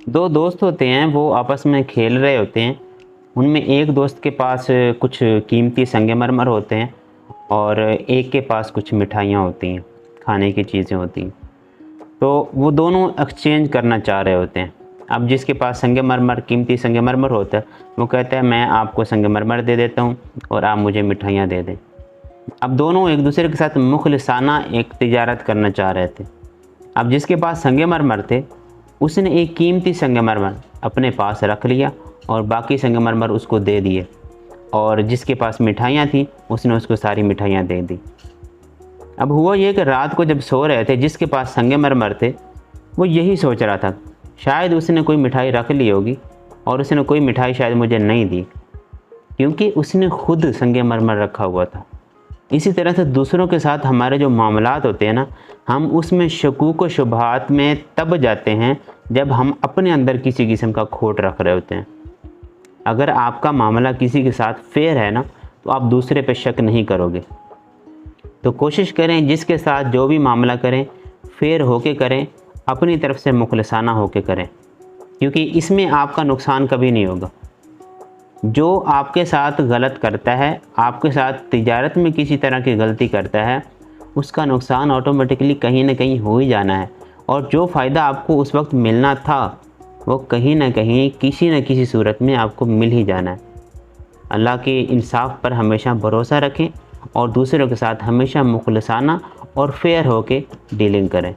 दो दोस्त होते हैं, वो आपस में खेल रहे होते हैं। उनमें एक दोस्त के पास कुछ कीमती संगमरमर होते हैं और एक के पास कुछ मिठाइयाँ होती हैं, खाने की चीज़ें होती हैं। तो वो दोनों एक्सचेंज करना चाह रहे होते हैं। अब जिसके पास संगमरमर, कीमती संगमरमर होता है, वो कहता है मैं आपको संगमरमर दे देता हूँ और आप मुझे मिठाइयाँ दे दें। अब दोनों एक दूसरे के साथ मुखलिसाना एक तिजारत करना चाह रहे थे। अब जिसके पास संगमरमर थे, उसने एक कीमती संगमरमर अपने पास रख लिया और बाकी संगमरमर उसको दे दिए, और जिसके पास मिठाइयाँ थी उसने उसको सारी मिठाइयाँ दे दी। अब हुआ ये कि रात को जब सो रहे थे, जिसके पास संगमरमर थे वो यही सोच रहा था, शायद उसने कोई मिठाई रख ली होगी और उसने कोई मिठाई शायद मुझे नहीं दी, क्योंकि उसने खुद संगमरमर रखा हुआ था। इसी तरह से दूसरों के साथ हमारे जो मामलात होते हैं ना, हम उसमें शकूक व शुबहात में तब जाते हैं जब हम अपने अंदर किसी किस्म का खोट रख रहे होते हैं। अगर आपका मामला किसी के साथ फेयर है ना, तो आप दूसरे पे शक नहीं करोगे। तो कोशिश करें जिसके साथ जो भी मामला करें, फेयर होके करें, अपनी तरफ से मुखलिसाना होके करें, क्योंकि इसमें आपका नुकसान कभी नहीं होगा। जो आपके साथ गलत करता है, आपके साथ तिजारत में किसी तरह की गलती करता है, उसका नुकसान ऑटोमेटिकली कहीं ना कहीं हो ही जाना है, और जो फ़ायदा आपको उस वक्त मिलना था वो कहीं ना कहीं किसी न किसी सूरत में आपको मिल ही जाना है। अल्लाह के इंसाफ पर हमेशा भरोसा रखें और दूसरों के साथ हमेशा मुखलिसाना और फेयर होके डीलिंग करें।